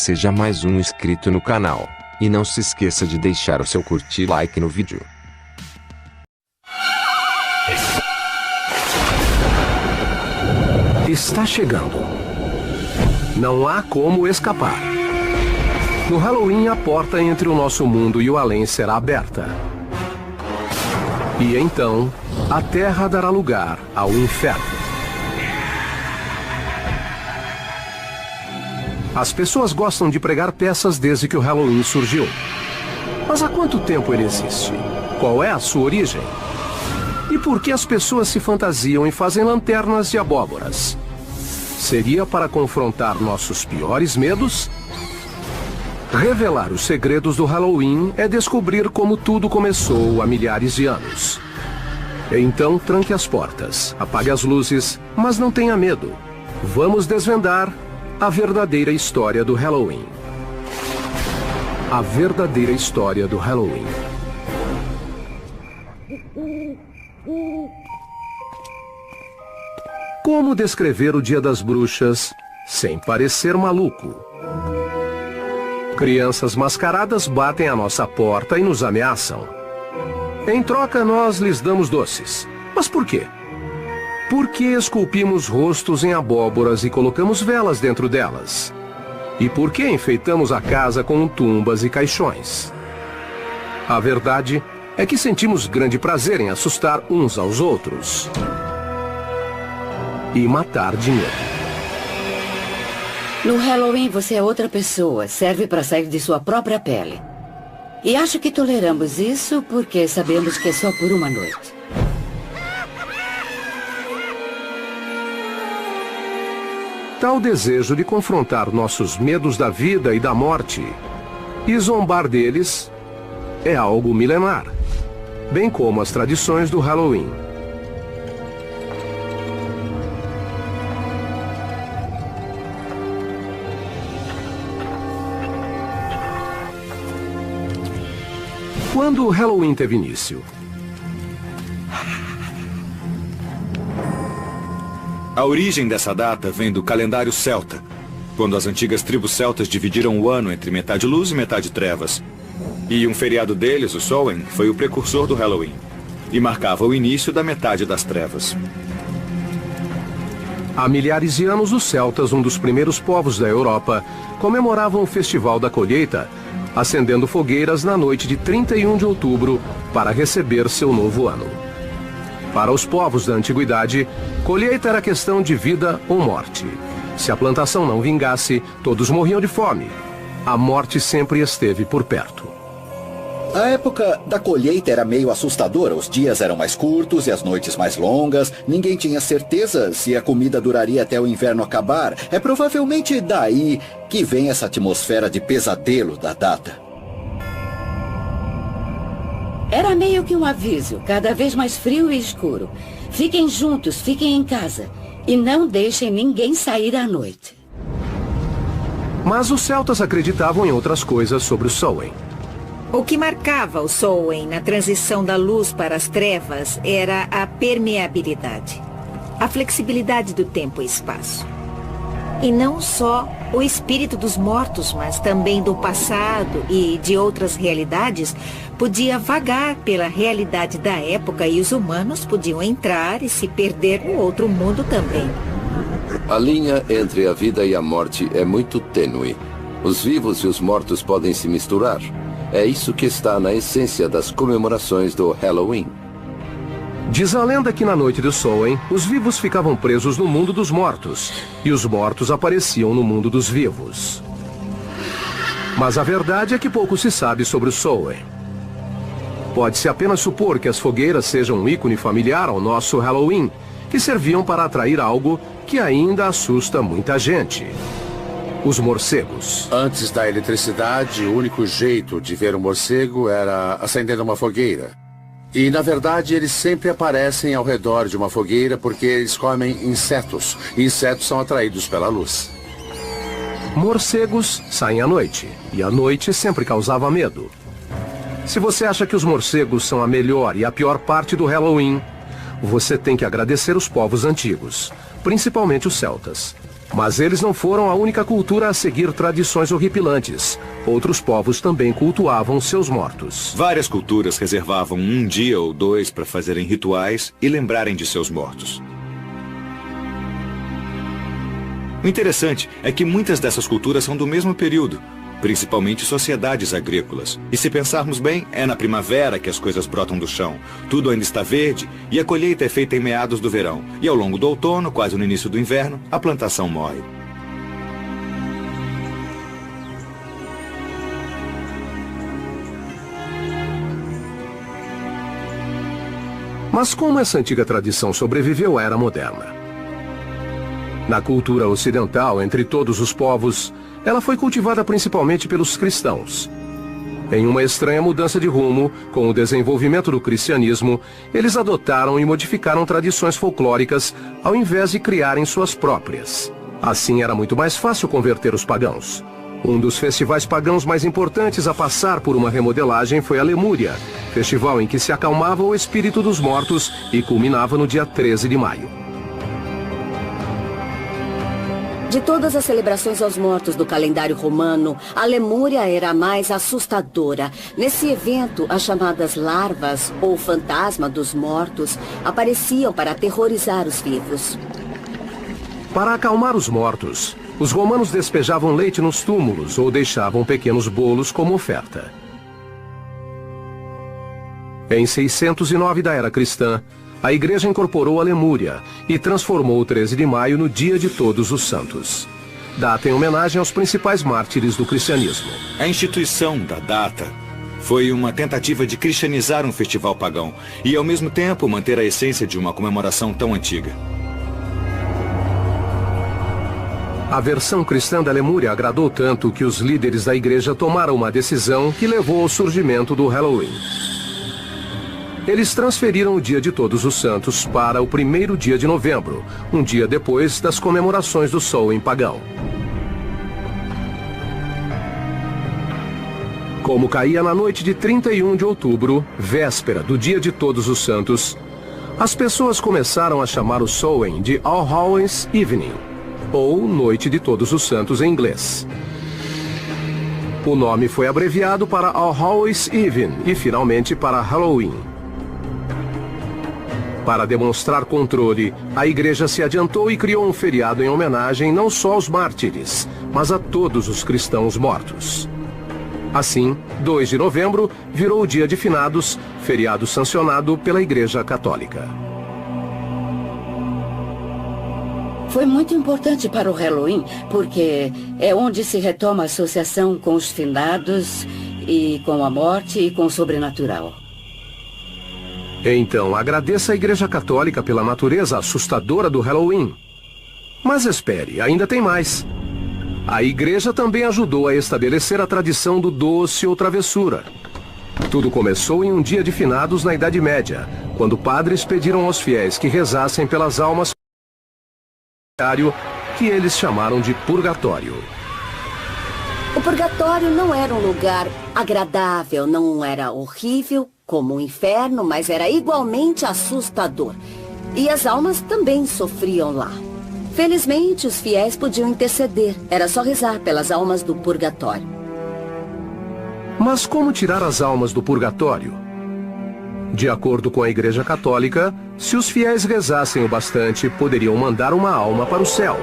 seja mais um inscrito no canal. E não se esqueça de deixar o seu curtir e like no vídeo. Está chegando. Não há como escapar. No Halloween, a porta entre o nosso mundo e o além será aberta. E então, a Terra dará lugar ao inferno. As pessoas gostam de pregar peças desde que o Halloween surgiu. Mas há quanto tempo ele existe? Qual é a sua origem? E por que as pessoas se fantasiam e fazem lanternas de abóboras? Seria para confrontar nossos piores medos? Revelar os segredos do Halloween é descobrir como tudo começou há milhares de anos. Então tranque as portas, apague as luzes, mas não tenha medo. Vamos desvendar a verdadeira história do Halloween. A verdadeira história do Halloween. Como descrever o Dia das Bruxas sem parecer maluco? Crianças mascaradas batem à nossa porta e nos ameaçam. Em troca, nós lhes damos doces. Mas por quê? Por que esculpimos rostos em abóboras e colocamos velas dentro delas? E por que enfeitamos a casa com tumbas e caixões? A verdade é que sentimos grande prazer em assustar uns aos outros e matar de medo. No Halloween você é outra pessoa, serve para sair de sua própria pele. E acho que toleramos isso porque sabemos que é só por uma noite. Tal desejo de confrontar nossos medos da vida e da morte e zombar deles é algo milenar, bem como as tradições do Halloween. Quando o Halloween teve início? A origem dessa data vem do calendário celta, quando as antigas tribos celtas dividiram o ano entre metade luz e metade trevas. E um feriado deles, o Samhain, foi o precursor do Halloween, e marcava o início da metade das trevas. Há milhares de anos, os celtas, um dos primeiros povos da Europa, comemoravam o Festival da Colheita, acendendo fogueiras na noite de 31 de outubro para receber seu novo ano. Para os povos da antiguidade, colheita era questão de vida ou morte. Se a plantação não vingasse, todos morriam de fome. A morte sempre esteve por perto. A época da colheita era meio assustadora. Os dias eram mais curtos e as noites mais longas. Ninguém tinha certeza se a comida duraria até o inverno acabar. É provavelmente daí que vem essa atmosfera de pesadelo da data. Era meio que um aviso, cada vez mais frio e escuro. Fiquem juntos, fiquem em casa. E não deixem ninguém sair à noite. Mas os celtas acreditavam em outras coisas sobre o Samhain. O que marcava o Samhain na transição da luz para as trevas era a permeabilidade, a flexibilidade do tempo e espaço. E não só o espírito dos mortos, mas também do passado e de outras realidades, podia vagar pela realidade da época e os humanos podiam entrar e se perder no outro mundo também. A linha entre a vida e a morte é muito tênue. Os vivos e os mortos podem se misturar. É isso que está na essência das comemorações do Halloween. Diz a lenda que na noite do Samhain, os vivos ficavam presos no mundo dos mortos, e os mortos apareciam no mundo dos vivos. Mas a verdade é que pouco se sabe sobre o Samhain. Pode-se apenas supor que as fogueiras sejam um ícone familiar ao nosso Halloween, que serviam para atrair algo que ainda assusta muita gente: os morcegos. Antes da eletricidade, o único jeito de ver um morcego era acendendo uma fogueira. E, na verdade, eles sempre aparecem ao redor de uma fogueira porque eles comem insetos. E insetos são atraídos pela luz. Morcegos saem à noite, e a noite sempre causava medo. Se você acha que os morcegos são a melhor e a pior parte do Halloween, você tem que agradecer os povos antigos, principalmente os celtas. Mas eles não foram a única cultura a seguir tradições horripilantes. Outros povos também cultuavam seus mortos. Várias culturas reservavam um dia ou dois para fazerem rituais e lembrarem de seus mortos. O interessante é que muitas dessas culturas são do mesmo período, principalmente sociedades agrícolas. E se pensarmos bem, é na primavera que as coisas brotam do chão. Tudo ainda está verde e a colheita é feita em meados do verão. E ao longo do outono, quase no início do inverno, a plantação morre. Mas como essa antiga tradição sobreviveu à era moderna? Na cultura ocidental, entre todos os povos, ela foi cultivada principalmente pelos cristãos. Em uma estranha mudança de rumo, com o desenvolvimento do cristianismo, eles adotaram e modificaram tradições folclóricas ao invés de criarem suas próprias. Assim era muito mais fácil converter os pagãos. Um dos festivais pagãos mais importantes a passar por uma remodelagem foi a Lemúria, festival em que se acalmava o espírito dos mortos e culminava no dia 13 de maio. De todas as celebrações aos mortos do calendário romano, a Lemúria era a mais assustadora. Nesse evento, as chamadas larvas, ou fantasma dos mortos, apareciam para aterrorizar os vivos. Para acalmar os mortos, os romanos despejavam leite nos túmulos ou deixavam pequenos bolos como oferta. Em 609 da era cristã, a igreja incorporou a Lemúria e transformou o 13 de maio no Dia de Todos os Santos. Data em homenagem aos principais mártires do cristianismo. A instituição da data foi uma tentativa de cristianizar um festival pagão e, ao mesmo tempo, manter a essência de uma comemoração tão antiga. A versão cristã da Lemúria agradou tanto que os líderes da igreja tomaram uma decisão que levou ao surgimento do Halloween. Eles transferiram o Dia de Todos os Santos para o 1º dia de novembro, um dia depois das comemorações do Samhain pagão. Como caía na noite de 31 de outubro, véspera do Dia de Todos os Santos, as pessoas começaram a chamar o Samhain de All Hallows Evening, ou Noite de Todos os Santos em inglês. O nome foi abreviado para All Hallows Eve e finalmente para Halloween. Para demonstrar controle, a igreja se adiantou e criou um feriado em homenagem não só aos mártires, mas a todos os cristãos mortos. Assim, 2 de novembro virou o Dia de Finados, feriado sancionado pela Igreja Católica. Foi muito importante para o Halloween, porque é onde se retoma a associação com os finados e com a morte e com o sobrenatural. Então, agradeça à Igreja Católica pela natureza assustadora do Halloween. Mas espere, ainda tem mais. A Igreja também ajudou a estabelecer a tradição do doce ou travessura. Tudo começou em um dia de finados na Idade Média, quando padres pediram aos fiéis que rezassem pelas almas que eles chamaram de purgatório. O purgatório não era um lugar agradável, não era horrível como o inferno, mas era igualmente assustador. E as almas também sofriam lá. Felizmente, os fiéis podiam interceder. Era só rezar pelas almas do purgatório. Mas como tirar as almas do purgatório? De acordo com a Igreja Católica, se os fiéis rezassem o bastante, poderiam mandar uma alma para o céu.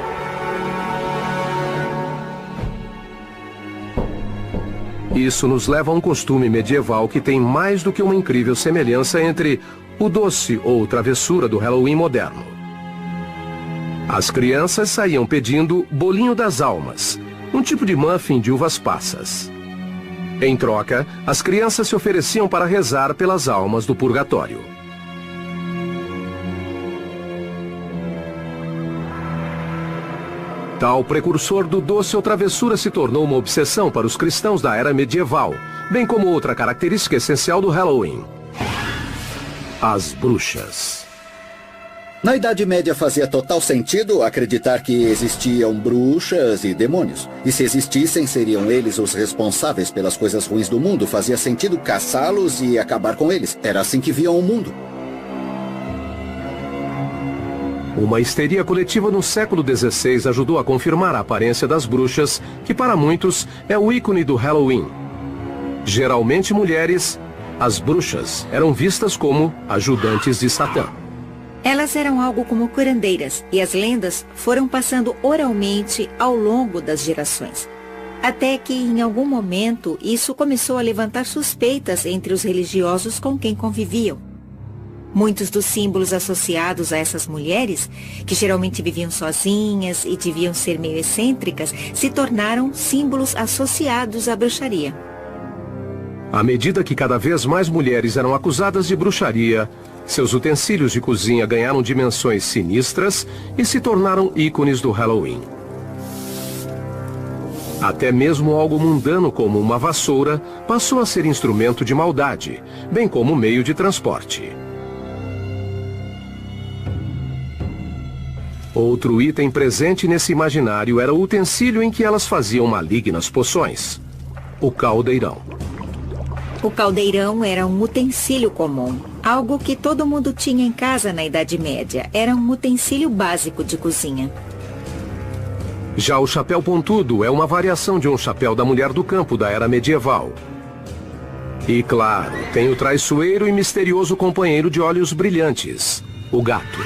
Isso nos leva a um costume medieval que tem mais do que uma incrível semelhança entre o doce ou travessura do Halloween moderno. As crianças saíam pedindo bolinho das almas, um tipo de muffin de uvas passas. Em troca, as crianças se ofereciam para rezar pelas almas do purgatório. Tal precursor do doce ou travessura se tornou uma obsessão para os cristãos da era medieval, bem como outra característica essencial do Halloween: as bruxas. Na Idade Média fazia total sentido acreditar que existiam bruxas e demônios. E se existissem, seriam eles os responsáveis pelas coisas ruins do mundo. Fazia sentido caçá-los e acabar com eles. Era assim que viam o mundo. Uma histeria coletiva no século XVI ajudou a confirmar a aparência das bruxas, que para muitos é o ícone do Halloween. Geralmente mulheres, as bruxas eram vistas como ajudantes de Satã. Elas eram algo como curandeiras, e as lendas foram passando oralmente ao longo das gerações. Até que, em algum momento, isso começou a levantar suspeitas entre os religiosos com quem conviviam. Muitos dos símbolos associados a essas mulheres, que geralmente viviam sozinhas e deviam ser meio excêntricas, se tornaram símbolos associados à bruxaria. À medida que cada vez mais mulheres eram acusadas de bruxaria, seus utensílios de cozinha ganharam dimensões sinistras e se tornaram ícones do Halloween. Até mesmo algo mundano como uma vassoura passou a ser instrumento de maldade, bem como meio de transporte. Outro item presente nesse imaginário era o utensílio em que elas faziam malignas poções: o caldeirão. O caldeirão era um utensílio comum, algo que todo mundo tinha em casa na Idade Média. Era um utensílio básico de cozinha. Já o chapéu pontudo é uma variação de um chapéu da mulher do campo da era medieval. E claro, tem o traiçoeiro e misterioso companheiro de olhos brilhantes, o gato.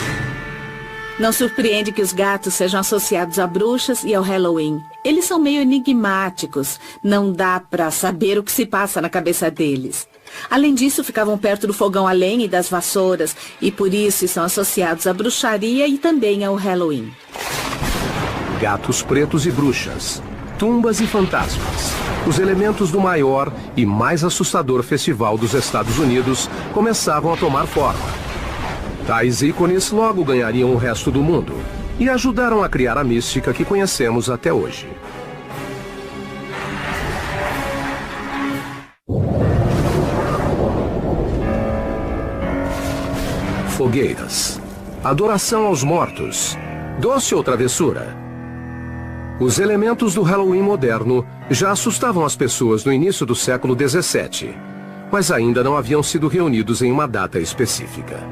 Não surpreende que os gatos sejam associados a bruxas e ao Halloween. Eles são meio enigmáticos. Não dá pra saber o que se passa na cabeça deles. Além disso, ficavam perto do fogão a lenha e das vassouras, e por isso são associados à bruxaria e também ao Halloween. Gatos pretos e bruxas, tumbas e fantasmas. Os elementos do maior e mais assustador festival dos Estados Unidos começavam a tomar forma. Tais ícones logo ganhariam o resto do mundo e ajudaram a criar a mística que conhecemos até hoje. Fogueiras, adoração aos mortos, doce ou travessura. Os elementos do Halloween moderno já assustavam as pessoas no início do século XVII, mas ainda não haviam sido reunidos em uma data específica.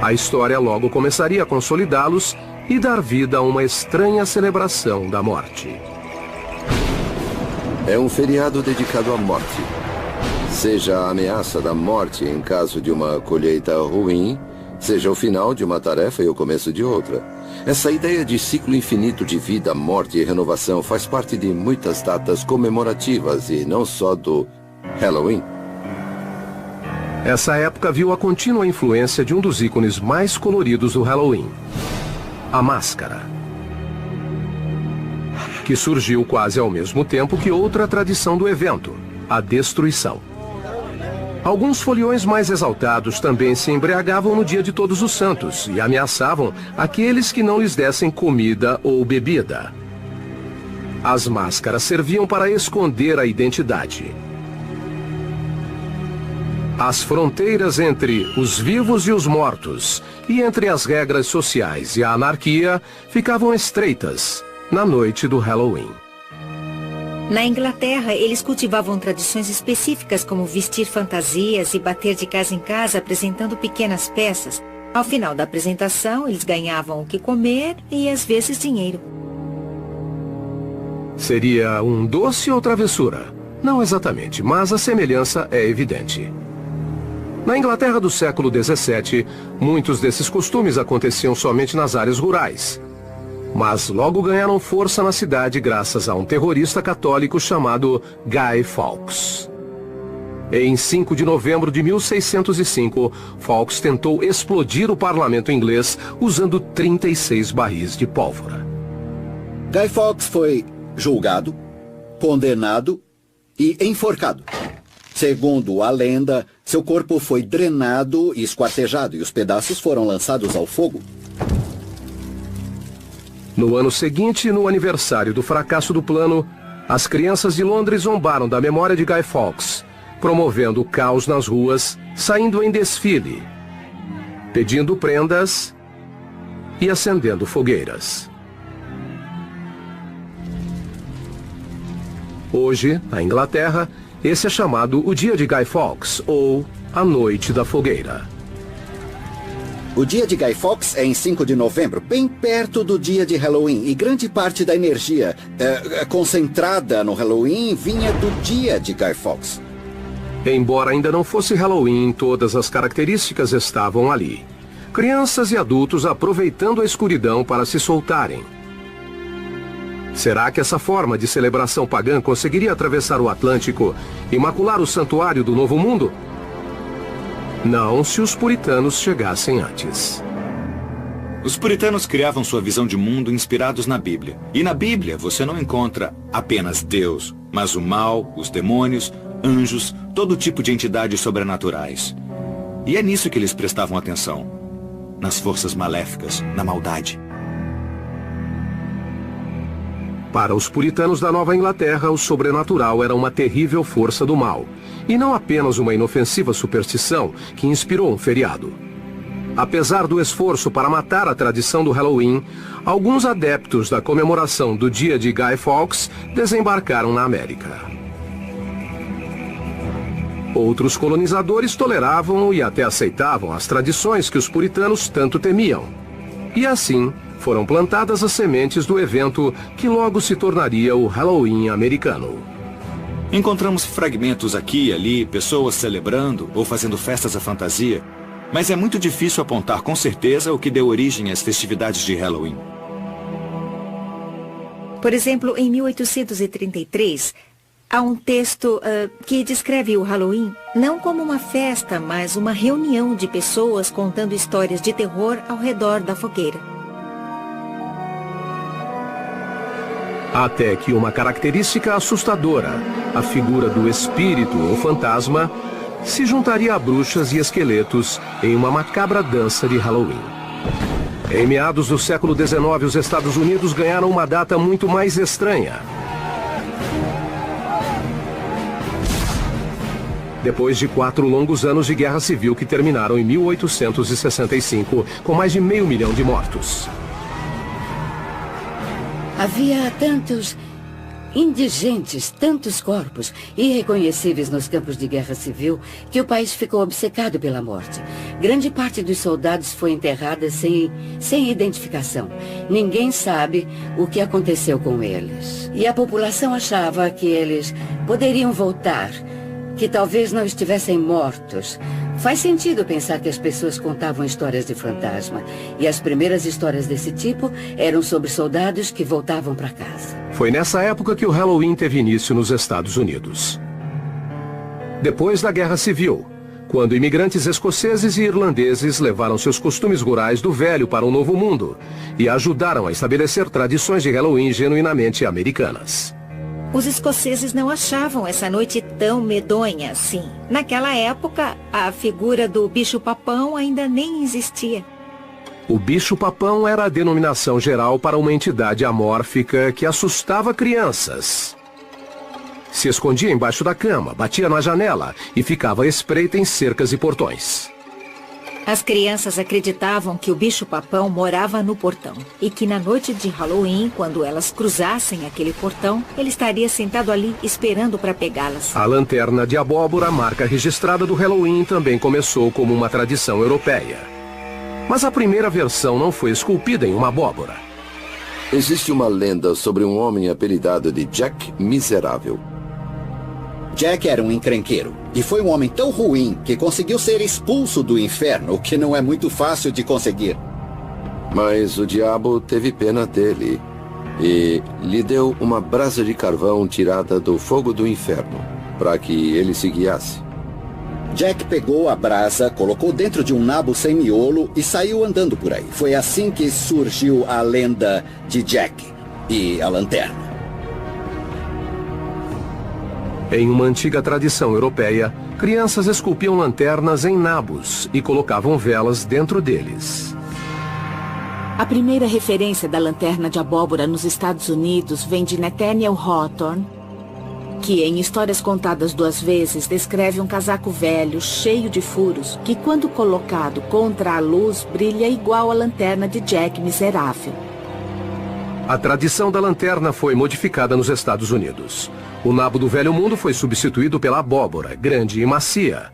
A história logo começaria a consolidá-los e dar vida a uma estranha celebração da morte. É um feriado dedicado à morte. Seja a ameaça da morte em caso de uma colheita ruim, seja o final de uma tarefa e o começo de outra. Essa ideia de ciclo infinito de vida, morte e renovação faz parte de muitas datas comemorativas e não só do Halloween. Essa época viu a contínua influência de um dos ícones mais coloridos do Halloween, a máscara, que surgiu quase ao mesmo tempo que outra tradição do evento, a destruição. Alguns foliões mais exaltados também se embriagavam no dia de Todos os Santos e ameaçavam aqueles que não lhes dessem comida ou bebida. As máscaras serviam para esconder a identidade. As fronteiras entre os vivos e os mortos, e entre as regras sociais e a anarquia, ficavam estreitas na noite do Halloween. Na Inglaterra, eles cultivavam tradições específicas como vestir fantasias e bater de casa em casa apresentando pequenas peças. Ao final da apresentação, eles ganhavam o que comer e às vezes dinheiro. Seria um doce ou travessura? Não exatamente, mas a semelhança é evidente. Na Inglaterra do século XVII, muitos desses costumes aconteciam somente nas áreas rurais. Mas logo ganharam força na cidade graças a um terrorista católico chamado Guy Fawkes. Em 5 de novembro de 1605, Fawkes tentou explodir o parlamento inglês usando 36 barris de pólvora. Guy Fawkes foi julgado, condenado e enforcado. Segundo a lenda, seu corpo foi drenado e esquartejado e os pedaços foram lançados ao fogo. No ano seguinte, no aniversário do fracasso do plano, as crianças de Londres zombaram da memória de Guy Fawkes, promovendo o caos nas ruas, saindo em desfile, pedindo prendas e acendendo fogueiras. Hoje, na Inglaterra, esse é chamado o Dia de Guy Fawkes, ou a Noite da Fogueira. O dia de Guy Fawkes é em 5 de novembro, bem perto do dia de Halloween. E grande parte da energia concentrada no Halloween vinha do dia de Guy Fawkes. Embora ainda não fosse Halloween, todas as características estavam ali. Crianças e adultos aproveitando a escuridão para se soltarem. Será que essa forma de celebração pagã conseguiria atravessar o Atlântico e macular o santuário do Novo Mundo? Não, se os puritanos chegassem antes. Os puritanos criavam sua visão de mundo inspirados na Bíblia. E na Bíblia você não encontra apenas Deus, mas o mal, os demônios, anjos, todo tipo de entidades sobrenaturais. E é nisso que eles prestavam atenção. Nas forças maléficas, na maldade. Para os puritanos da Nova Inglaterra, o sobrenatural era uma terrível força do mal, e não apenas uma inofensiva superstição que inspirou um feriado. Apesar do esforço para matar a tradição do Halloween, alguns adeptos da comemoração do dia de Guy Fawkes desembarcaram na América. Outros colonizadores toleravam e até aceitavam as tradições que os puritanos tanto temiam. E assim, foram plantadas as sementes do evento que logo se tornaria o Halloween americano. Encontramos fragmentos aqui e ali, pessoas celebrando ou fazendo festas à fantasia, mas é muito difícil apontar com certeza o que deu origem às festividades de Halloween. Por exemplo, em 1833, há um texto que descreve o Halloween não como uma festa, mas uma reunião de pessoas contando histórias de terror ao redor da fogueira. Até que uma característica assustadora, a figura do espírito ou fantasma, se juntaria a bruxas e esqueletos em uma macabra dança de Halloween. Em meados do século XIX, os Estados Unidos ganharam uma data muito mais estranha. Depois de 4 longos anos de guerra civil que terminaram em 1865, com mais de 500 mil de mortos. Havia tantos indigentes, tantos corpos irreconhecíveis nos campos de guerra civil, que o país ficou obcecado pela morte. Grande parte dos soldados foi enterrada sem identificação. Ninguém sabe o que aconteceu com eles. E a população achava que eles poderiam voltar, que talvez não estivessem mortos. Faz sentido pensar que as pessoas contavam histórias de fantasma. E as primeiras histórias desse tipo eram sobre soldados que voltavam para casa. Foi nessa época que o Halloween teve início nos Estados Unidos. Depois da Guerra Civil, quando imigrantes escoceses e irlandeses levaram seus costumes rurais do velho para o Novo Mundo e ajudaram a estabelecer tradições de Halloween genuinamente americanas. Os escoceses não achavam essa noite tão medonha assim. Naquela época, a figura do bicho-papão ainda nem existia. O bicho-papão era a denominação geral para uma entidade amórfica que assustava crianças. Se escondia embaixo da cama, batia na janela e ficava à espreita em cercas e portões. As crianças acreditavam que o bicho-papão morava no portão e que na noite de Halloween, quando elas cruzassem aquele portão, ele estaria sentado ali esperando para pegá-las. A lanterna de abóbora, marca registrada do Halloween, também começou como uma tradição europeia. Mas a primeira versão não foi esculpida em uma abóbora. Existe uma lenda sobre um homem apelidado de Jack Miserável. Jack era um encrenqueiro e foi um homem tão ruim que conseguiu ser expulso do inferno, o que não é muito fácil de conseguir. Mas o diabo teve pena dele e lhe deu uma brasa de carvão tirada do fogo do inferno, para que ele se guiasse. Jack pegou a brasa, colocou dentro de um nabo sem miolo e saiu andando por aí. Foi assim que surgiu a lenda de Jack e a lanterna. Em uma antiga tradição europeia, crianças esculpiam lanternas em nabos e colocavam velas dentro deles. A primeira referência da lanterna de abóbora nos Estados Unidos vem de Nathaniel Hawthorne, que em Histórias Contadas 2 Vezes descreve um casaco velho, cheio de furos, que quando colocado contra a luz brilha igual a lanterna de Jack Miserável. A tradição da lanterna foi modificada nos Estados Unidos. O nabo do Velho Mundo foi substituído pela abóbora, grande e macia.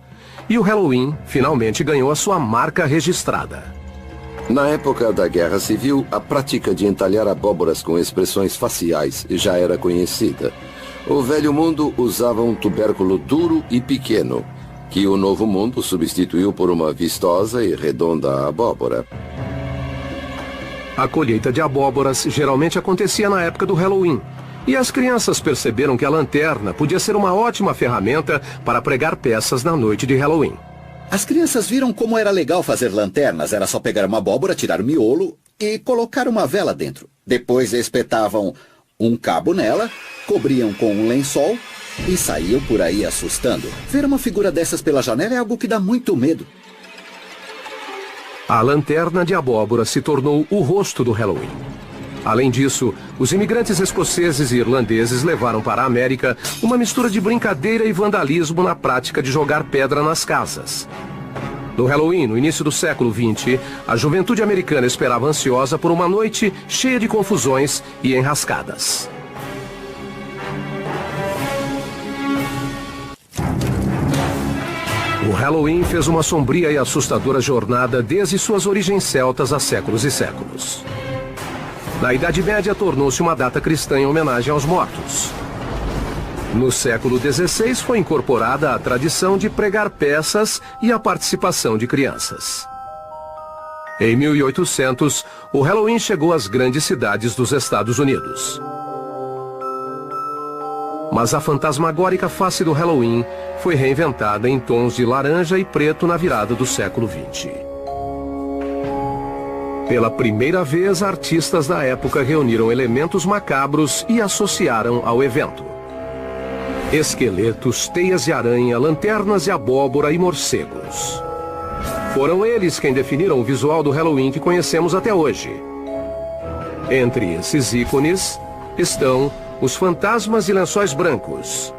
E o Halloween finalmente ganhou a sua marca registrada. Na época da Guerra Civil, a prática de entalhar abóboras com expressões faciais já era conhecida. O Velho Mundo usava um tubérculo duro e pequeno, que o Novo Mundo substituiu por uma vistosa e redonda abóbora. A colheita de abóboras geralmente acontecia na época do Halloween, e as crianças perceberam que a lanterna podia ser uma ótima ferramenta para pregar peças na noite de Halloween. As crianças viram como era legal fazer lanternas. Era só pegar uma abóbora, tirar o miolo e colocar uma vela dentro. Depois espetavam um cabo nela, cobriam com um lençol e saíam por aí assustando. Ver uma figura dessas pela janela é algo que dá muito medo. A lanterna de abóbora se tornou o rosto do Halloween. Além disso, os imigrantes escoceses e irlandeses levaram para a América uma mistura de brincadeira e vandalismo na prática de jogar pedra nas casas. No Halloween, no início do século XX, a juventude americana esperava ansiosa por uma noite cheia de confusões e enrascadas. O Halloween fez uma sombria e assustadora jornada desde suas origens celtas há séculos e séculos. Na Idade Média, tornou-se uma data cristã em homenagem aos mortos. No século XVI, foi incorporada a tradição de pregar peças e a participação de crianças. Em 1800, o Halloween chegou às grandes cidades dos Estados Unidos. Mas a fantasmagórica face do Halloween foi reinventada em tons de laranja e preto na virada do século XX. Pela primeira vez, artistas da época reuniram elementos macabros e associaram ao evento. Esqueletos, teias de aranha, lanternas de abóbora e morcegos. Foram eles quem definiram o visual do Halloween que conhecemos até hoje. Entre esses ícones estão os fantasmas de lençóis brancos.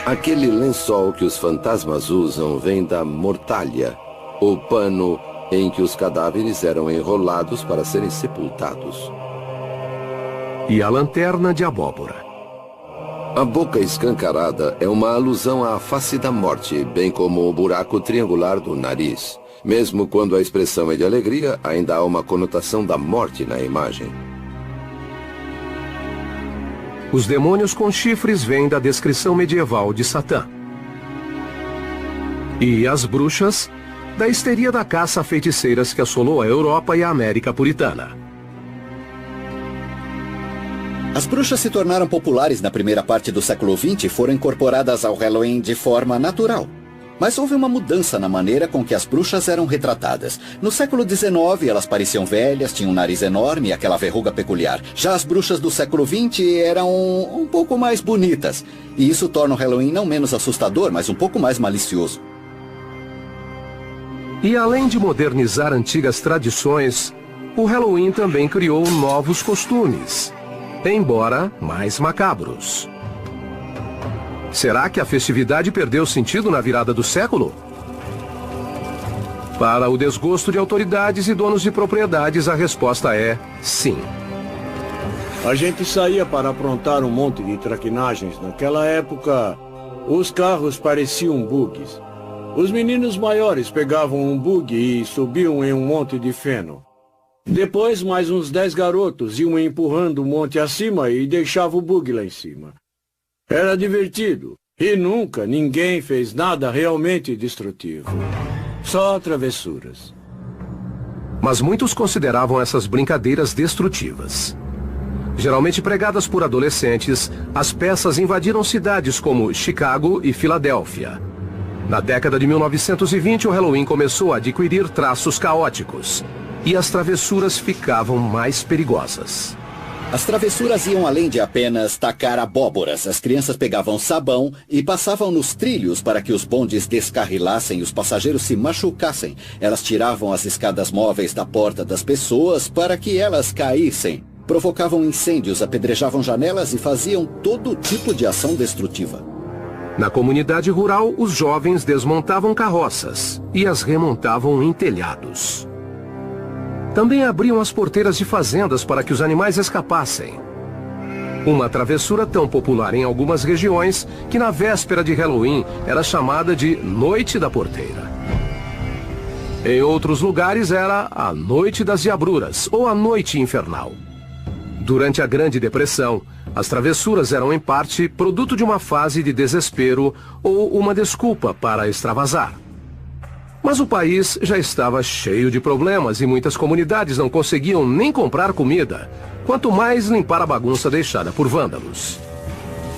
Aquele lençol que os fantasmas usam vem da mortalha, o pano em que os cadáveres eram enrolados para serem sepultados. E a lanterna de abóbora. A boca escancarada é uma alusão à face da morte, bem como o buraco triangular do nariz. Mesmo quando a expressão é de alegria, ainda há uma conotação da morte na imagem. Os demônios com chifres vêm da descrição medieval de Satã. E as bruxas, da histeria da caça a feiticeiras que assolou a Europa e a América puritana. As bruxas se tornaram populares na primeira parte do século XX e foram incorporadas ao Halloween de forma natural. Mas houve uma mudança na maneira com que as bruxas eram retratadas. No século XIX, elas pareciam velhas, tinham um nariz enorme e aquela verruga peculiar. Já as bruxas do século XX eram um pouco mais bonitas. E isso torna o Halloween não menos assustador, mas um pouco mais malicioso. E além de modernizar antigas tradições, o Halloween também criou novos costumes, embora mais macabros. Será que a festividade perdeu sentido na virada do século? Para o desgosto de autoridades e donos de propriedades, a resposta é sim. A gente saía para aprontar um monte de traquinagens. Naquela época, os carros pareciam bugs. Os meninos maiores pegavam um bug e subiam em um monte de feno. Depois, mais uns 10 garotos iam empurrando o monte acima e deixavam o bug lá em cima. Era divertido. E nunca ninguém fez nada realmente destrutivo. Só travessuras. Mas muitos consideravam essas brincadeiras destrutivas. Geralmente pregadas por adolescentes, as peças invadiram cidades como Chicago e Filadélfia. Na década de 1920, o Halloween começou a adquirir traços caóticos. E as travessuras ficavam mais perigosas. As travessuras iam além de apenas tacar abóboras. As crianças pegavam sabão e passavam nos trilhos para que os bondes descarrilassem e os passageiros se machucassem. Elas tiravam as escadas móveis da porta das pessoas para que elas caíssem. Provocavam incêndios, apedrejavam janelas e faziam todo tipo de ação destrutiva. Na comunidade rural, os jovens desmontavam carroças e as remontavam em telhados. Também abriam as porteiras de fazendas para que os animais escapassem. Uma travessura tão popular em algumas regiões que na véspera de Halloween era chamada de Noite da Porteira. Em outros lugares era a Noite das Diabruras, ou a Noite Infernal. Durante a Grande Depressão, as travessuras eram em parte produto de uma fase de desespero ou uma desculpa para extravasar. Mas o país já estava cheio de problemas e muitas comunidades não conseguiam nem comprar comida, quanto mais limpar a bagunça deixada por vândalos.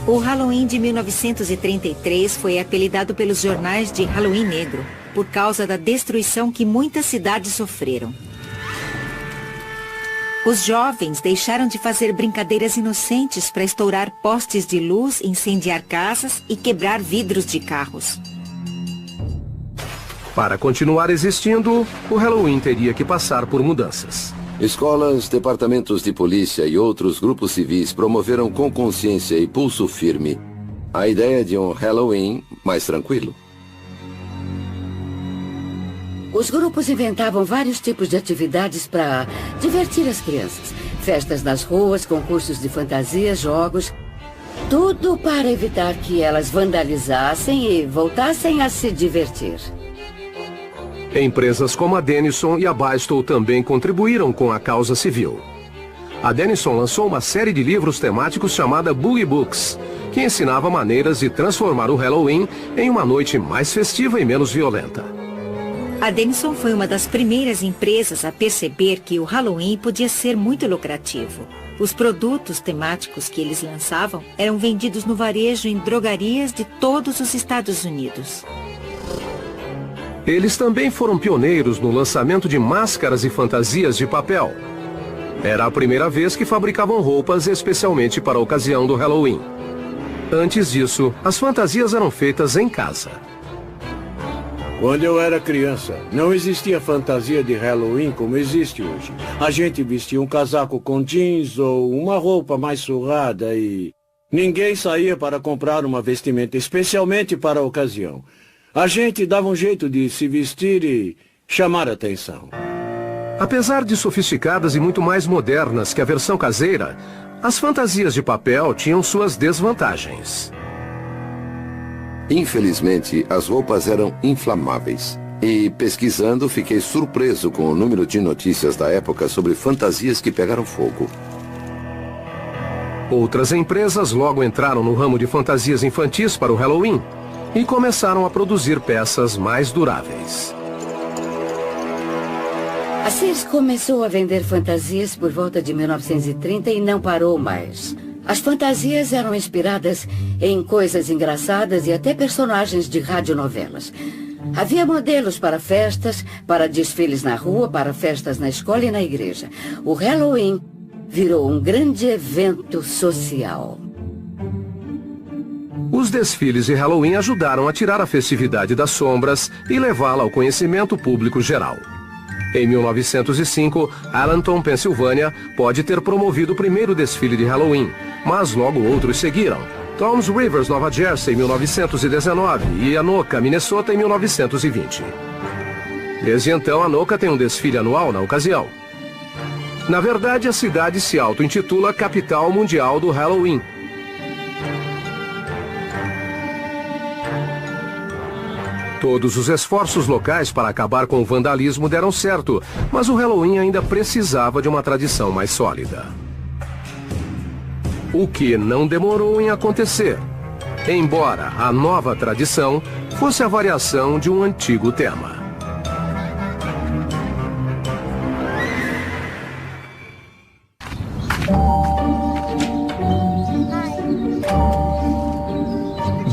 O Halloween de 1933 foi apelidado pelos jornais de Halloween Negro, por causa da destruição que muitas cidades sofreram. Os jovens deixaram de fazer brincadeiras inocentes para estourar postes de luz, incendiar casas e quebrar vidros de carros. Para continuar existindo, o Halloween teria que passar por mudanças. Escolas, departamentos de polícia e outros grupos civis promoveram com consciência e pulso firme a ideia de um Halloween mais tranquilo. Os grupos inventavam vários tipos de atividades para divertir as crianças. Festas nas ruas, concursos de fantasia, jogos. Tudo para evitar que elas vandalizassem e voltassem a se divertir. Empresas como a Denison e a Barstow também contribuíram com a causa civil. A Denison lançou uma série de livros temáticos chamada Boogie Books, que ensinava maneiras de transformar o Halloween em uma noite mais festiva e menos violenta. A Denison foi uma das primeiras empresas a perceber que o Halloween podia ser muito lucrativo. Os produtos temáticos que eles lançavam eram vendidos no varejo em drogarias de todos os Estados Unidos. Eles também foram pioneiros no lançamento de máscaras e fantasias de papel. Era a primeira vez que fabricavam roupas especialmente para a ocasião do Halloween. Antes disso, as fantasias eram feitas em casa. Quando eu era criança, não existia fantasia de Halloween como existe hoje. A gente vestia um casaco com jeans ou uma roupa mais surrada e ninguém saía para comprar uma vestimenta especialmente para a ocasião. A gente dava um jeito de se vestir e chamar a atenção. Apesar de sofisticadas e muito mais modernas que a versão caseira, as fantasias de papel tinham suas desvantagens. Infelizmente, as roupas eram inflamáveis. E, pesquisando, fiquei surpreso com o número de notícias da época sobre fantasias que pegaram fogo. Outras empresas logo entraram no ramo de fantasias infantis para o Halloween e começaram a produzir peças mais duráveis. A Sears começou a vender fantasias por volta de 1930 e não parou mais. As fantasias eram inspiradas em coisas engraçadas e até personagens de radionovelas. Havia modelos para festas, para desfiles na rua, para festas na escola e na igreja. O Halloween virou um grande evento social. Os desfiles de Halloween ajudaram a tirar a festividade das sombras e levá-la ao conhecimento público geral. Em 1905, Allentown, Pensilvânia, pode ter promovido o primeiro desfile de Halloween, mas logo outros seguiram. Toms Rivers, Nova Jersey, em 1919 e Anoka, Minnesota, em 1920. Desde então, Anoka tem um desfile anual na ocasião. Na verdade, a cidade se auto-intitula Capital Mundial do Halloween. Todos os esforços locais para acabar com o vandalismo deram certo, mas o Halloween ainda precisava de uma tradição mais sólida. O que não demorou em acontecer, embora a nova tradição fosse a variação de um antigo tema.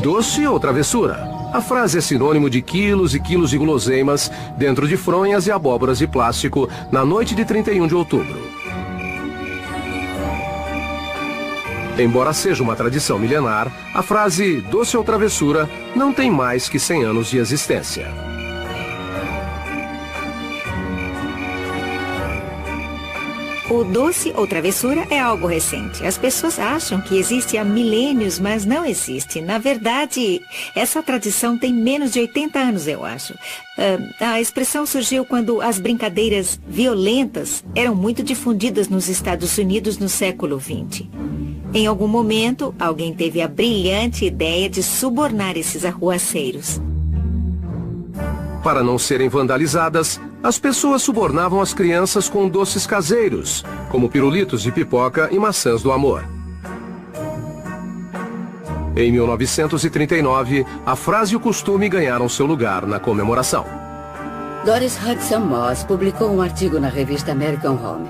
Doce ou travessura? A frase é sinônimo de quilos e quilos de guloseimas dentro de fronhas e abóboras de plástico na noite de 31 de outubro. Embora seja uma tradição milenar, a frase doce ou travessura não tem mais que 100 anos de existência. O doce ou travessura é algo recente. As pessoas acham que existe há milênios, mas não existe. Na verdade, essa tradição tem menos de 80 anos, eu acho. A expressão surgiu quando as brincadeiras violentas eram muito difundidas nos Estados Unidos no século XX. Em algum momento, alguém teve a brilhante ideia de subornar esses arruaceiros. Para não serem vandalizadas, as pessoas subornavam as crianças com doces caseiros, como pirulitos de pipoca e maçãs do amor. Em 1939, a frase e o costume ganharam seu lugar na comemoração. Doris Hudson Moss publicou um artigo na revista American Home,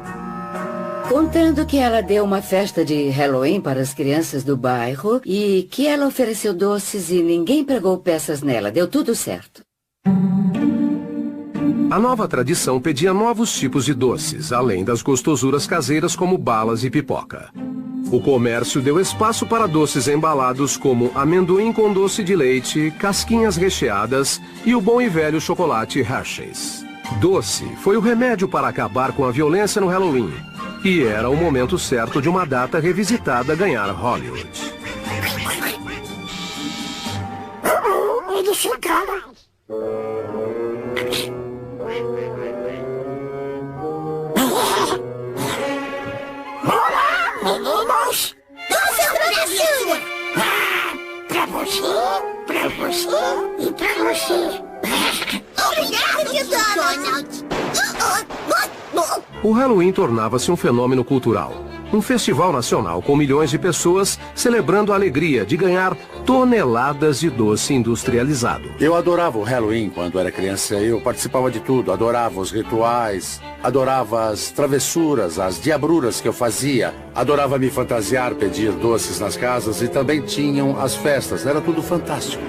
contando que ela deu uma festa de Halloween para as crianças do bairro e que ela ofereceu doces e ninguém pregou peças nela. Deu tudo certo. A nova tradição pedia novos tipos de doces, além das gostosuras caseiras como balas e pipoca. O comércio deu espaço para doces embalados como amendoim com doce de leite, casquinhas recheadas e o bom e velho chocolate Hershey's. Doce foi o remédio para acabar com a violência no Halloween. E era o momento certo de uma data revisitada ganhar Hollywood. Eles chegaram. Olá, meninos! Doce travessura! Pra você e pra você. Obrigado, Donald! O Halloween tornava-se um fenômeno cultural. Um festival nacional com milhões de pessoas celebrando a alegria de ganhar toneladas de doce industrializado. Eu adorava o Halloween quando era criança. Eu participava de tudo. Adorava os rituais, adorava as travessuras, as diabruras que eu fazia. Adorava me fantasiar, pedir doces nas casas e também tinham as festas. Era tudo fantástico.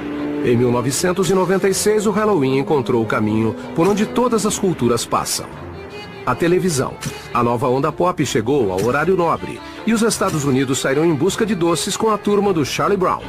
Em 1996, o Halloween encontrou o caminho por onde todas as culturas passam. A televisão. A nova onda pop chegou ao horário nobre e os Estados Unidos saíram em busca de doces com a turma do Charlie Brown.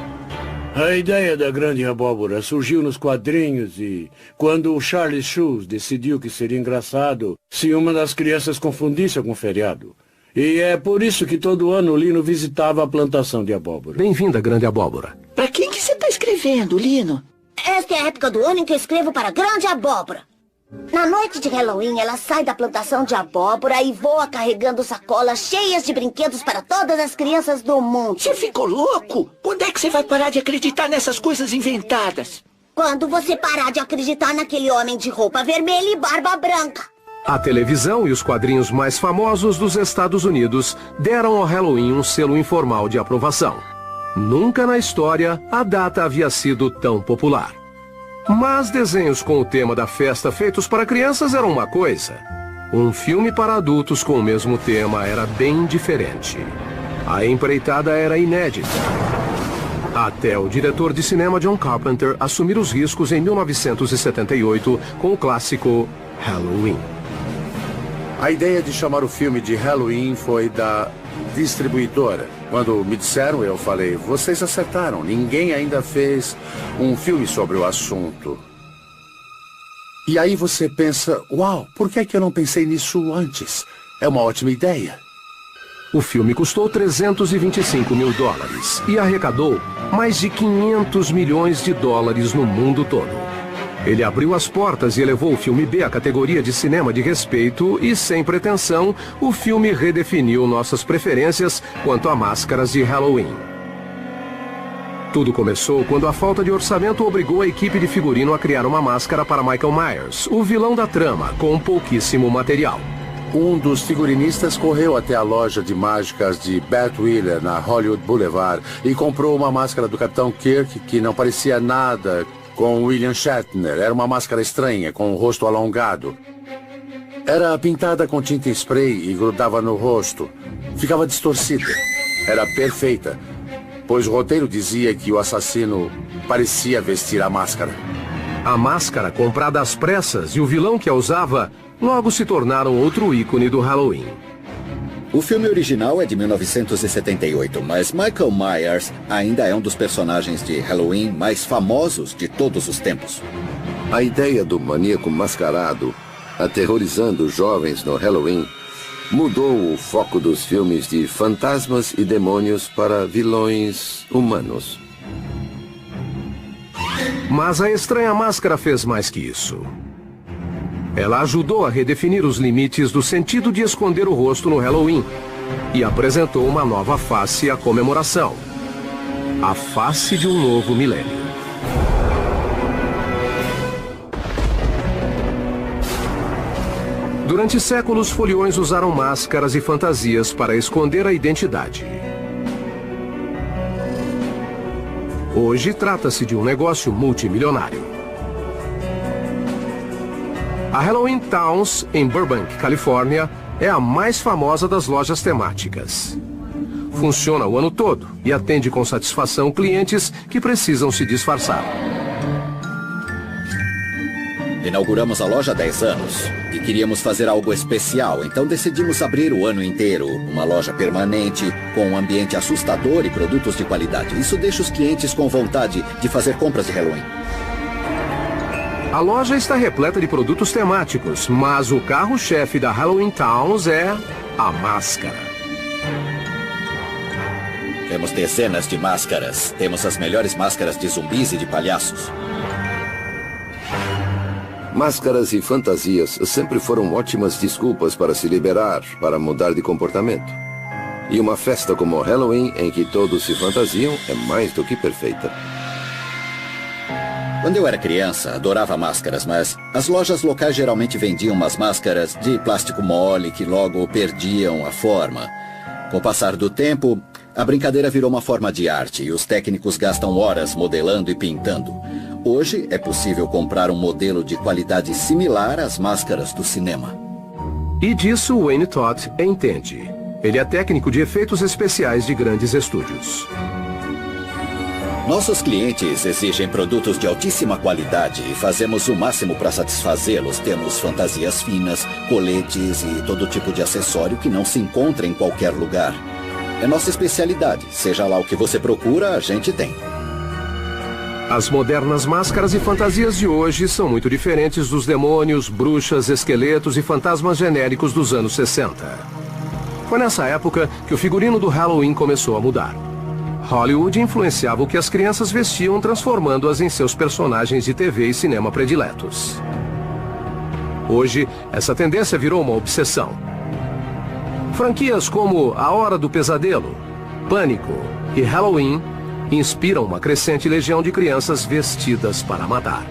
A ideia da Grande Abóbora surgiu nos quadrinhos e, quando o Charlie Schulz decidiu que seria engraçado se uma das crianças confundisse algum feriado. E é por isso que todo ano o Lino visitava a plantação de abóbora. Bem-vinda, Grande Abóbora. Pra quem que você tá escrevendo, Lino? Esta é a época do ano em que eu escrevo para a Grande Abóbora. Na noite de Halloween, ela sai da plantação de abóbora e voa carregando sacolas cheias de brinquedos para todas as crianças do mundo. Você ficou louco? Quando é que você vai parar de acreditar nessas coisas inventadas? Quando você parar de acreditar naquele homem de roupa vermelha e barba branca. A televisão e os quadrinhos mais famosos dos Estados Unidos deram ao Halloween um selo informal de aprovação. Nunca na história a data havia sido tão popular. Mas desenhos com o tema da festa feitos para crianças eram uma coisa. Um filme para adultos com o mesmo tema era bem diferente. A empreitada era inédita. Até o diretor de cinema John Carpenter assumir os riscos em 1978 com o clássico Halloween. A ideia de chamar o filme de Halloween foi da distribuidora. Quando me disseram, eu falei, vocês acertaram, ninguém ainda fez um filme sobre o assunto. E aí você pensa, uau, por que é que eu não pensei nisso antes? É uma ótima ideia. O filme custou $325 mil e arrecadou mais de 500 milhões de dólares no mundo todo. Ele abriu as portas e elevou o filme B à categoria de cinema de respeito e, sem pretensão, o filme redefiniu nossas preferências quanto a máscaras de Halloween. Tudo começou quando a falta de orçamento obrigou a equipe de figurino a criar uma máscara para Michael Myers, o vilão da trama, com pouquíssimo material. Um dos figurinistas correu até a loja de mágicas de Beth Wheeler, na Hollywood Boulevard, e comprou uma máscara do Capitão Kirk que não parecia nada com William Shatner. Era uma máscara estranha, com o rosto alongado. Era pintada com tinta spray e grudava no rosto. Ficava distorcida. Era perfeita, pois o roteiro dizia que o assassino parecia vestir a máscara. A máscara, comprada às pressas, e o vilão que a usava, logo se tornaram outro ícone do Halloween. O filme original é de 1978, mas Michael Myers ainda é um dos personagens de Halloween mais famosos de todos os tempos. A ideia do maníaco mascarado, aterrorizando os jovens no Halloween, mudou o foco dos filmes de fantasmas e demônios para vilões humanos. Mas a estranha máscara fez mais que isso. Ela ajudou a redefinir os limites do sentido de esconder o rosto no Halloween e apresentou uma nova face à comemoração. A face de um novo milênio. Durante séculos, foliões usaram máscaras e fantasias para esconder a identidade. Hoje, trata-se de um negócio multimilionário. A Halloween Towns, em Burbank, Califórnia, é a mais famosa das lojas temáticas. Funciona o ano todo e atende com satisfação clientes que precisam se disfarçar. Inauguramos a loja há 10 anos e queríamos fazer algo especial, então decidimos abrir o ano inteiro uma loja permanente, com um ambiente assustador e produtos de qualidade. Isso deixa os clientes com vontade de fazer compras de Halloween. A loja está repleta de produtos temáticos, mas o carro-chefe da Halloween Towns é a máscara. Temos dezenas de máscaras. Temos as melhores máscaras de zumbis e de palhaços. Máscaras e fantasias sempre foram ótimas desculpas para se liberar, para mudar de comportamento. E uma festa como Halloween, em que todos se fantasiam, é mais do que perfeita. Quando eu era criança, adorava máscaras, mas as lojas locais geralmente vendiam umas máscaras de plástico mole que logo perdiam a forma. Com o passar do tempo, a brincadeira virou uma forma de arte e os técnicos gastam horas modelando e pintando. Hoje é possível comprar um modelo de qualidade similar às máscaras do cinema. E disso Wayne Todd entende. Ele é técnico de efeitos especiais de grandes estúdios. Nossos clientes exigem produtos de altíssima qualidade e fazemos o máximo para satisfazê-los. Temos fantasias finas, coletes e todo tipo de acessório que não se encontra em qualquer lugar. É nossa especialidade. Seja lá o que você procura, a gente tem. As modernas máscaras e fantasias de hoje são muito diferentes dos demônios, bruxas, esqueletos e fantasmas genéricos dos anos 60. Foi nessa época que o figurino do Halloween começou a mudar. Hollywood influenciava o que as crianças vestiam, transformando-as em seus personagens de TV e cinema prediletos. Hoje, essa tendência virou uma obsessão. Franquias como A Hora do Pesadelo, Pânico e Halloween inspiram uma crescente legião de crianças vestidas para matar.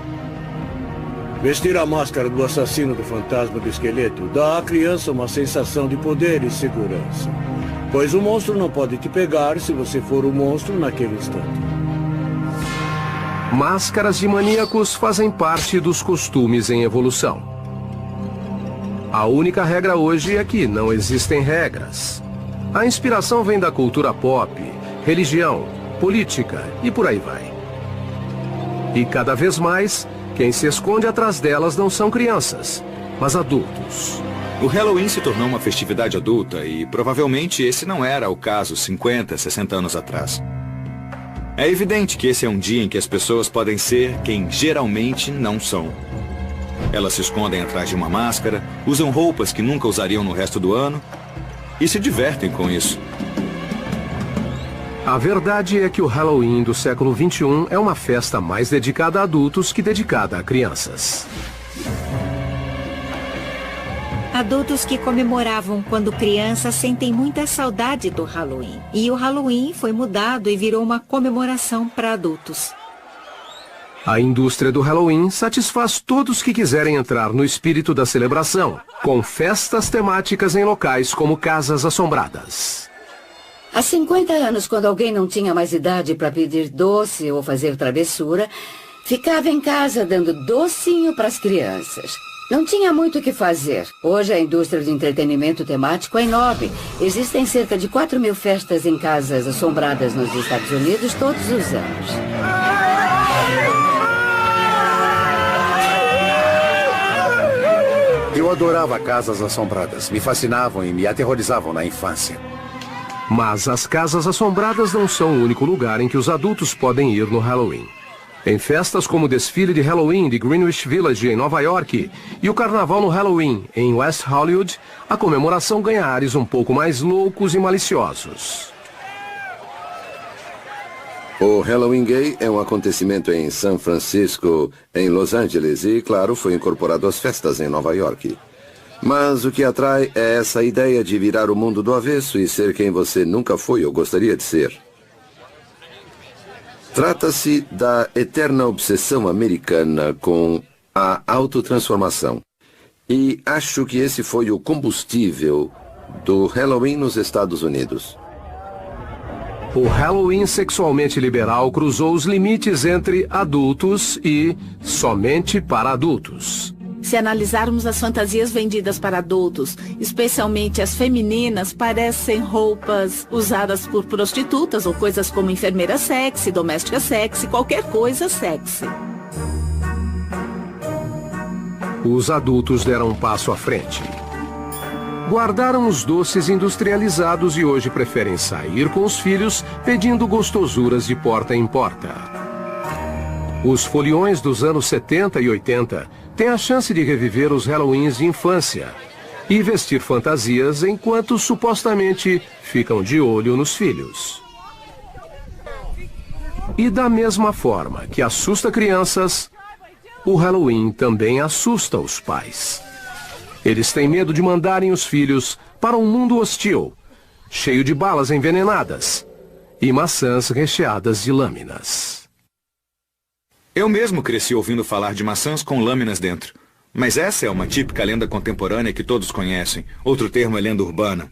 Vestir a máscara do assassino do fantasma do esqueleto dá à criança uma sensação de poder e segurança. Pois o monstro não pode te pegar se você for o monstro naquele instante. Máscaras de maníacos fazem parte dos costumes em evolução. A única regra hoje é que não existem regras. A inspiração vem da cultura pop, religião, política e por aí vai. E cada vez mais, quem se esconde atrás delas não são crianças, mas adultos. O Halloween se tornou uma festividade adulta e provavelmente esse não era o caso 50, 60 anos atrás. É evidente que esse é um dia em que as pessoas podem ser quem geralmente não são. Elas se escondem atrás de uma máscara, usam roupas que nunca usariam no resto do ano e se divertem com isso. A verdade é que o Halloween do século XXI é uma festa mais dedicada a adultos que dedicada a crianças. Adultos que comemoravam quando crianças sentem muita saudade do Halloween. E o Halloween foi mudado e virou uma comemoração para adultos. A indústria do Halloween satisfaz todos que quiserem entrar no espírito da celebração, com festas temáticas em locais como casas assombradas. Há 50 anos, quando alguém não tinha mais idade para pedir doce ou fazer travessura, ficava em casa dando docinho para as crianças. Não tinha muito o que fazer. Hoje a indústria de entretenimento temático é enorme. Existem cerca de 4.000 festas em casas assombradas nos Estados Unidos todos os anos. Eu adorava casas assombradas. Me fascinavam e me aterrorizavam na infância. Mas as casas assombradas não são o único lugar em que os adultos podem ir no Halloween. Em festas como o desfile de Halloween de Greenwich Village, em Nova York, e o carnaval no Halloween, em West Hollywood, a comemoração ganha ares um pouco mais loucos e maliciosos. O Halloween Gay é um acontecimento em São Francisco, em Los Angeles, e, claro, foi incorporado às festas em Nova York. Mas o que atrai é essa ideia de virar o mundo do avesso e ser quem você nunca foi ou gostaria de ser. Trata-se da eterna obsessão americana com a autotransformação. E acho que esse foi o combustível do Halloween nos Estados Unidos. O Halloween sexualmente liberal cruzou os limites entre adultos e somente para adultos. Se analisarmos as fantasias vendidas para adultos, especialmente as femininas, parecem roupas usadas por prostitutas ou coisas como enfermeira sexy, doméstica sexy, qualquer coisa sexy. Os adultos deram um passo à frente. Guardaram os doces industrializados e hoje preferem sair com os filhos pedindo gostosuras de porta em porta. Os foliões dos anos 70 e 80 têm a chance de reviver os Halloweens de infância e vestir fantasias enquanto supostamente ficam de olho nos filhos. E da mesma forma que assusta crianças, o Halloween também assusta os pais. Eles têm medo de mandarem os filhos para um mundo hostil, cheio de balas envenenadas e maçãs recheadas de lâminas. Eu mesmo cresci ouvindo falar de maçãs com lâminas dentro. Mas essa é uma típica lenda contemporânea que todos conhecem. Outro termo é lenda urbana.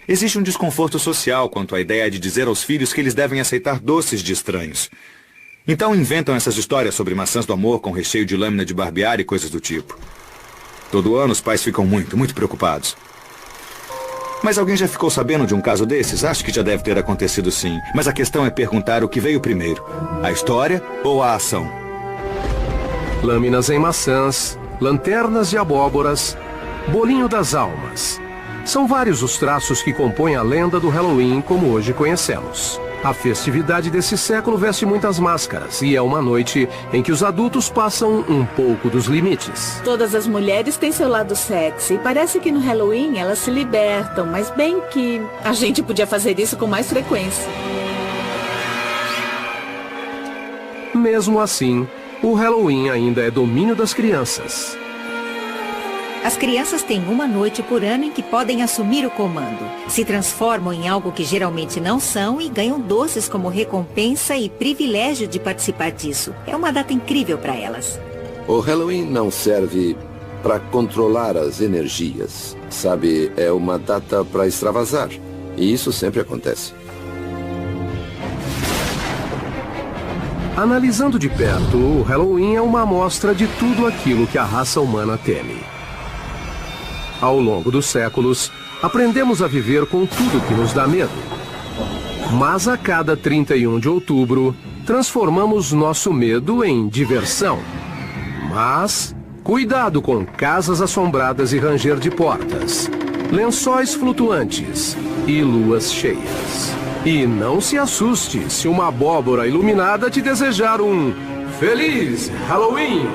Existe um desconforto social quanto à ideia de dizer aos filhos que eles devem aceitar doces de estranhos. Então inventam essas histórias sobre maçãs do amor com recheio de lâmina de barbear e coisas do tipo. Todo ano os pais ficam muito preocupados. Mas alguém já ficou sabendo de um caso desses? Acho que já deve ter acontecido sim. Mas a questão é perguntar o que veio primeiro. A história ou a ação? Lâminas em maçãs, lanternas de abóboras, bolinho das almas. São vários os traços que compõem a lenda do Halloween como hoje conhecemos. A festividade desse século veste muitas máscaras e é uma noite em que os adultos passam um pouco dos limites. Todas as mulheres têm seu lado sexy. Parece que no Halloween elas se libertam, mas bem que a gente podia fazer isso com mais frequência. Mesmo assim, o Halloween ainda é domínio das crianças. As crianças têm uma noite por ano em que podem assumir o comando. Se transformam em algo que geralmente não são e ganham doces como recompensa e privilégio de participar disso. É uma data incrível para elas. O Halloween não serve para controlar as energias. Sabe, é uma data para extravasar. E isso sempre acontece. Analisando de perto, o Halloween é uma amostra de tudo aquilo que a raça humana teme. Ao longo dos séculos, aprendemos a viver com tudo que nos dá medo. Mas a cada 31 de outubro, transformamos nosso medo em diversão. Mas, cuidado com casas assombradas e ranger de portas, lençóis flutuantes e luas cheias. E não se assuste se uma abóbora iluminada te desejar um Feliz Halloween!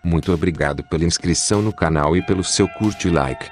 Muito obrigado pela inscrição no canal e pelo seu curte e like.